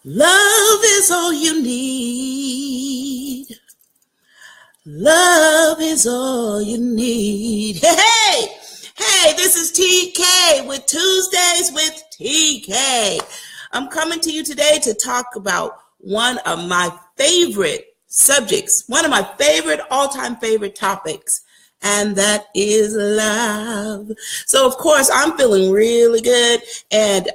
Love is all you need. Love is all you need. Hey, this is TK with Tuesdays with TK. I'm coming to you today to talk about one of my favorite subjects, one of my favorite, all-time favorite topics, and that is love. So, of course, I'm feeling really good, and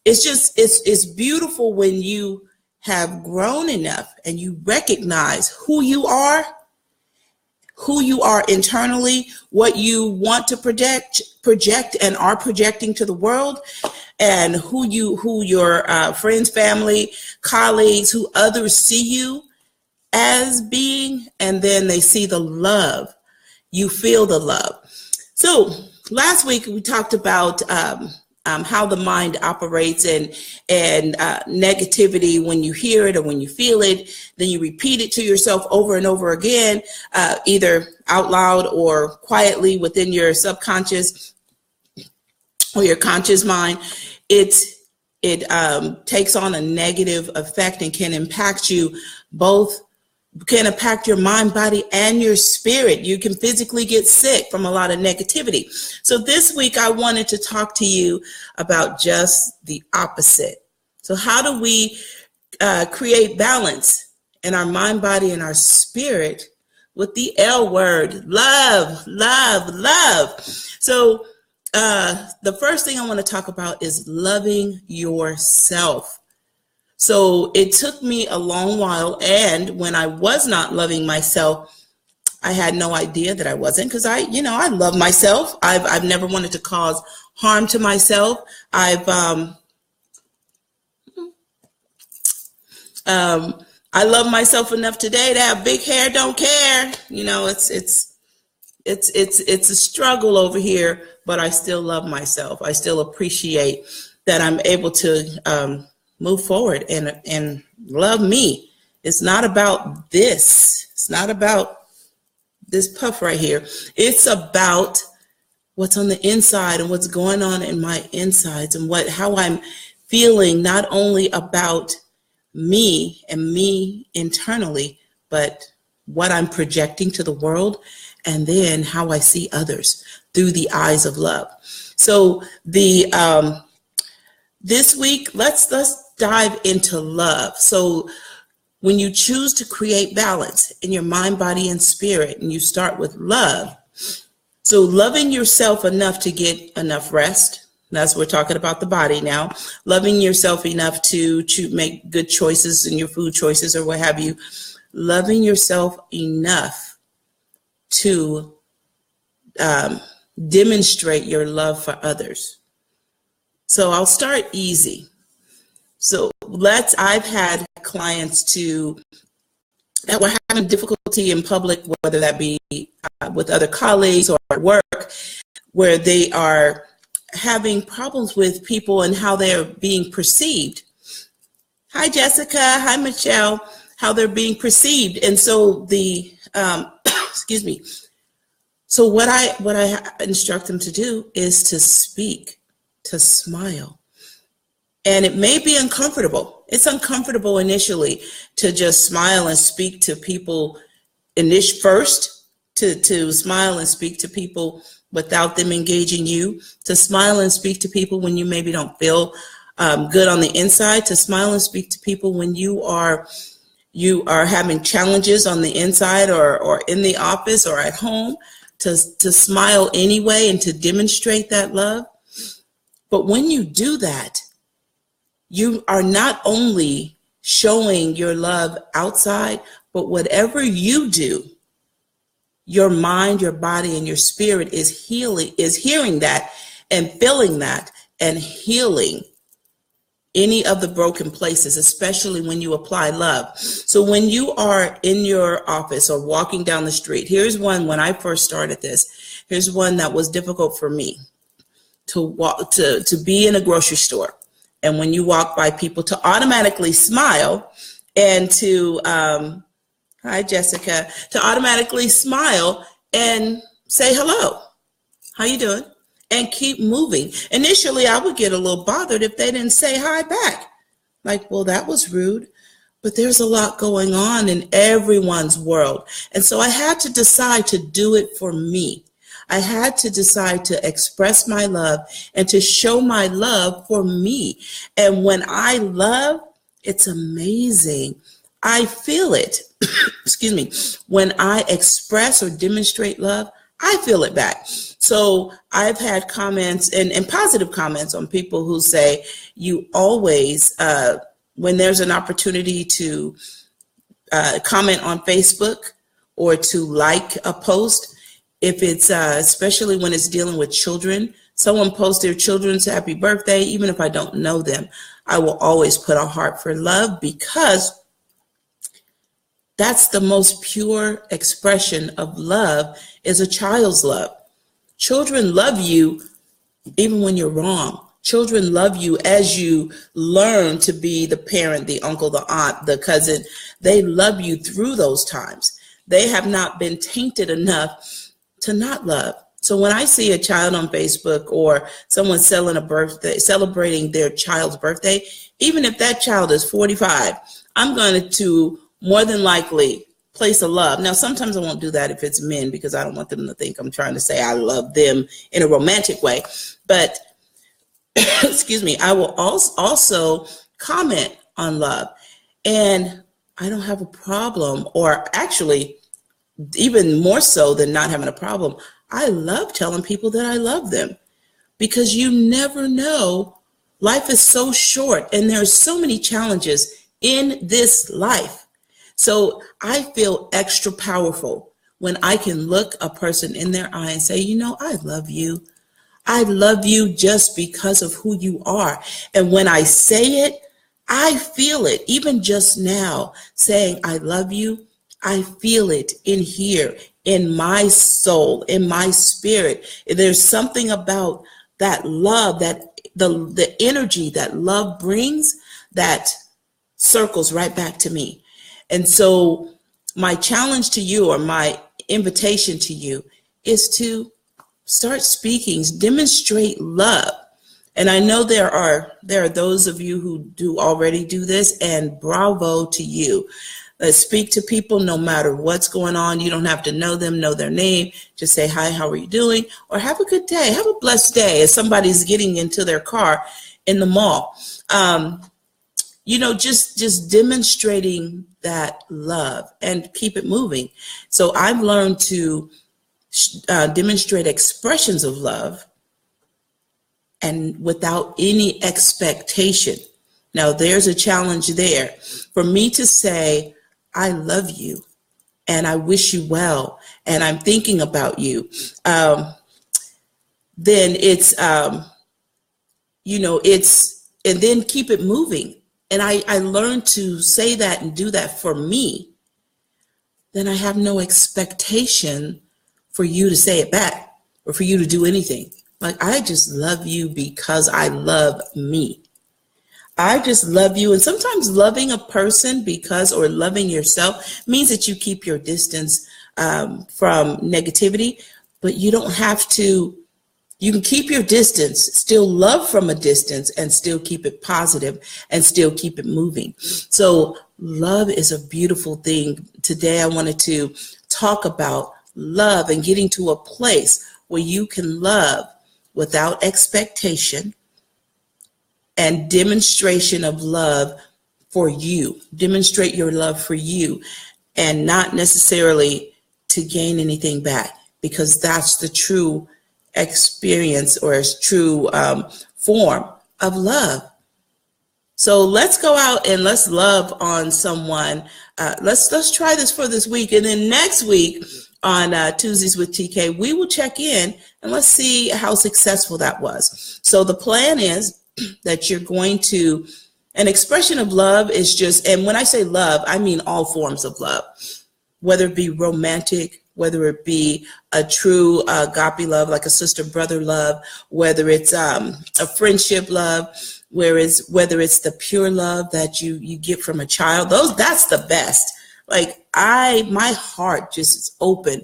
it's beautiful when you have grown enough and you recognize who you are internally, what you want to project and are projecting to the world, and who your friends, family, colleagues, who others see you as being, and then they see the love. You feel the love. So last week we talked about how the mind operates and negativity. When you hear it or when you feel it, then you repeat it to yourself over and over again, either out loud or quietly within your subconscious or your conscious mind. It takes on a negative effect and can impact you both. Can impact your mind, body, and your spirit. You can physically get sick from a lot of negativity. So this week I wanted to talk to you about just the opposite. So how do we create balance in our mind, body, and our spirit with the L word? Love, love, love. So the first thing I want to talk about is loving yourself. So it took me a long while, and when I was not loving myself, I had no idea that I wasn't, because I love myself. I've never wanted to cause harm to myself. I love myself enough today to have big hair, don't care. It's a struggle over here, but I still love myself. I still appreciate that I'm able to move forward and love me. It's not about this. It's not about this puff right here. It's about what's on the inside and what's going on in my insides and how I'm feeling, not only about me and me internally, but what I'm projecting to the world, and then how I see others through the eyes of love. So this week, let's dive into love. So when you choose to create balance in your mind, body, and spirit, and you start with love, so loving yourself enough to get enough rest. That's we're talking about the body now. Loving yourself enough to make good choices in your food choices or what have you. Loving yourself enough to demonstrate your love for others. So I'll start easy. So I've had clients that were having difficulty in public, whether that be with other colleagues or at work, where they are having problems with people and how they're being perceived. Hi, Jessica. Hi, Michelle. How they're being perceived. And so excuse me. So what I instruct them to do is to speak, to smile. And it may be uncomfortable. It's uncomfortable initially to just smile and speak to people first, to smile and speak to people without them engaging you, to smile and speak to people when you maybe don't feel good on the inside, to smile and speak to people when you are having challenges on the inside or in the office or at home, to smile anyway and to demonstrate that love. But when you do that, you are not only showing your love outside, but whatever you do, your mind, your body, and your spirit is hearing that and feeling that and healing any of the broken places, especially when you apply love. So when you are in your office or walking down the street, here's one when I first started this. Here's one that was difficult for me to be in a grocery store. And when you walk by people, to automatically smile and to, hi, Jessica, to automatically smile and say hello. How you doing? And keep moving. Initially, I would get a little bothered if they didn't say hi back. Like, well, that was rude. But there's a lot going on in everyone's world. And so I had to decide to do it for me. I had to decide to express my love and to show my love for me. And when I love, it's amazing. I feel it. Excuse me. When I express or demonstrate love, I feel it back. So I've had comments and positive comments on people who say, you always, when there's an opportunity to comment on Facebook or to like a post, if it's especially when it's dealing with children, someone posts their children's happy birthday, even if I don't know them, I will always put a heart for love, because that's the most pure expression of love, is a child's love. Children love you even when you're wrong. Children love you as you learn to be the parent, the uncle, the aunt, the cousin. They love you through those times. They have not been tainted enough to not love. So when I see a child on Facebook or someone celebrating their child's birthday, even if that child is 45, I'm going to more than likely place a love. Now, sometimes I won't do that if it's men, because I don't want them to think I'm trying to say I love them in a romantic way. But excuse me, I will also comment on love. And I don't have a problem, or actually even more so than not having a problem, I love telling people that I love them, because you never know. Life is so short and there's so many challenges in this life. So I feel extra powerful when I can look a person in their eye and say, you know, I love you. I love you just because of who you are. And when I say it, I feel it. Even just now saying I love you, I feel it in here, in my soul, in my spirit. There's something about that love, that the energy that love brings, that circles right back to me. And so my challenge to you, or my invitation to you, is to start speaking, demonstrate love. And I know there are those of you who do already do this, and bravo to you. Let's speak to people no matter what's going on. You don't have to know them, know their name. Just say, hi, how are you doing? Or have a good day. Have a blessed day as somebody's getting into their car in the mall. You know, just demonstrating that love and keep it moving. So I've learned to demonstrate expressions of love and without any expectation. Now, there's a challenge there. For me to say, I love you and I wish you well and I'm thinking about you, then it's, you know, it's, and then keep it moving. And I learned to say that and do that for me. Then I have no expectation for you to say it back or for you to do anything. Like, I just love you because I love me. I just love you. And sometimes loving a person or loving yourself means that you keep your distance from negativity, but you don't have to. You can keep your distance, still love from a distance, and still keep it positive and still keep it moving. So love is a beautiful thing. Today, I wanted to talk about love and getting to a place where you can love without expectation and demonstration of love for you. Demonstrate your love for you and not necessarily to gain anything back, because that's the true experience or true form of love. So let's go out and let's love on someone. Let's try this for this week. And then next week on Tuesdays with TK, we will check in and let's see how successful that was. So the plan is that you're going to, an expression of love is just, and when I say love, I mean all forms of love, whether it be romantic, whether it be a true agape love, like a sister-brother love, whether it's a friendship love, whether it's the pure love that you get from a child. That's the best. Like, my heart just is open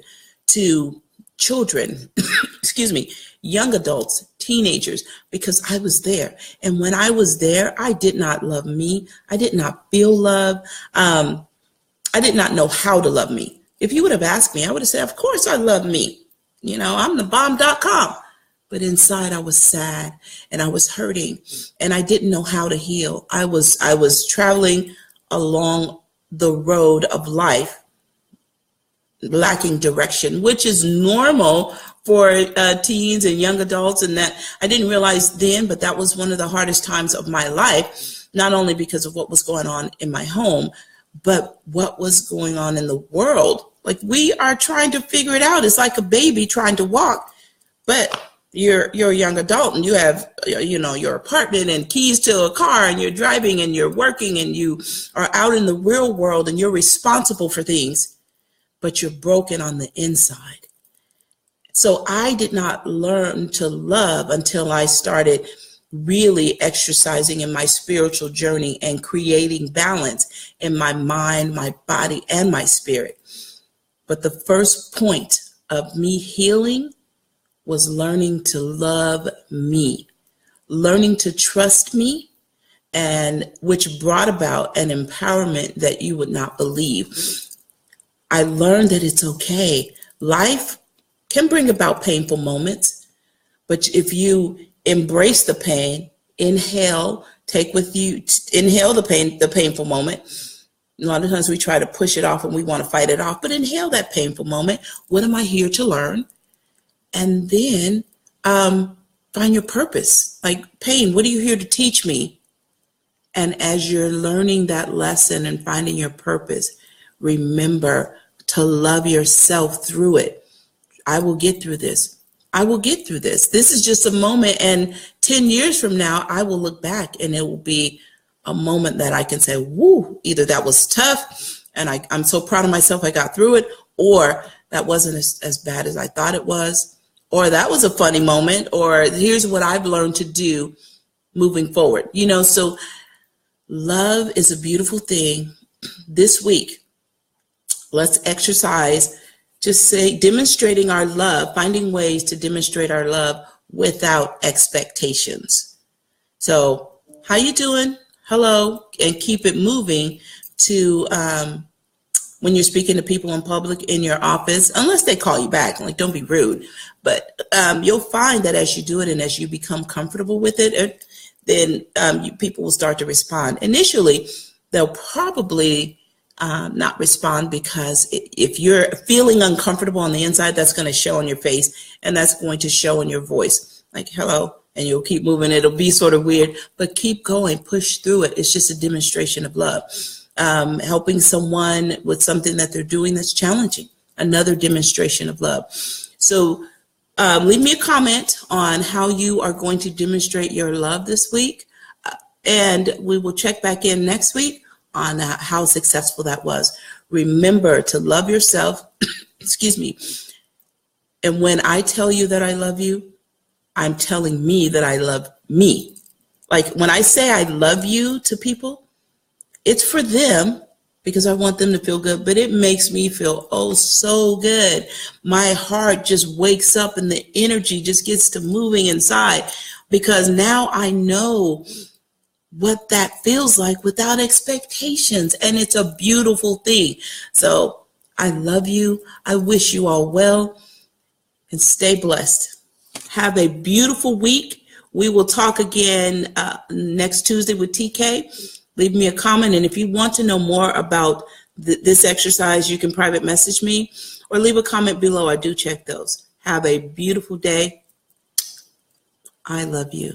to children, excuse me, young adults, teenagers, because I was there. And when I was there, I did not love me. I did not feel love. I did not know how to love me. If you would have asked me, I would have said, of course I love me. You know, I'm the bomb.com. But inside I was sad and I was hurting and I didn't know how to heal. I was traveling along the road of life, lacking direction, which is normal for teens and young adults. And that I didn't realize then, but that was one of the hardest times of my life, not only because of what was going on in my home, but what was going on in the world. Like, we are trying to figure it out. It's like a baby trying to walk, but you're a young adult and you have, you know, your apartment and keys to a car and you're driving and you're working and you are out in the real world and you're responsible for things, but you're broken on the inside. So I did not learn to love until I started really exercising in my spiritual journey and creating balance in my mind, my body, and my spirit. But the first point of me healing was learning to love me, learning to trust me, and which brought about an empowerment that you would not believe. I learned that it's okay. Life can bring about painful moments, but if you embrace the pain, inhale, inhale the painful moment. A lot of times we try to push it off and we want to fight it off, but inhale that painful moment. What am I here to learn? And then find your purpose. Like, pain, what are you here to teach me? And as you're learning that lesson and finding your purpose, remember to love yourself through it. I will get through this. I will get through this. This is just a moment. And 10 years from now, I will look back and it will be a moment that I can say, woo, either that was tough and I'm so proud of myself I got through it, or that wasn't as bad as I thought it was, or that was a funny moment, or here's what I've learned to do moving forward. You know, so love is a beautiful thing. This week, let's exercise, just say, demonstrating our love, finding ways to demonstrate our love without expectations. So how you doing? Hello, and keep it moving to when you're speaking to people in public, in your office, unless they call you back, like, don't be rude. But you'll find that as you do it and as you become comfortable with it, then people will start to respond. Initially, they'll probably not respond, because if you're feeling uncomfortable on the inside, that's going to show on your face and that's going to show in your voice, like, hello. And you'll keep moving. It'll be sort of weird, but keep going, push through it. It's just a demonstration of love. Helping someone with something that they're doing that's challenging, another demonstration of love. So leave me a comment on how you are going to demonstrate your love this week. And we will check back in next week on how successful that was. Remember to love yourself. Excuse me. And when I tell you that I love you, I'm telling me that I love me. Like, when I say I love you to people, it's for them because I want them to feel good, but it makes me feel, oh, so good. My heart just wakes up and the energy just gets to moving inside, because now I know what that feels like without expectations. And it's a beautiful thing. So I love you. I wish you all well, and stay blessed. Have a beautiful week. We will talk again next Tuesday with TK. Leave me a comment. And if you want to know more about this exercise, you can private message me or leave a comment below. I do check those. Have a beautiful day. I love you.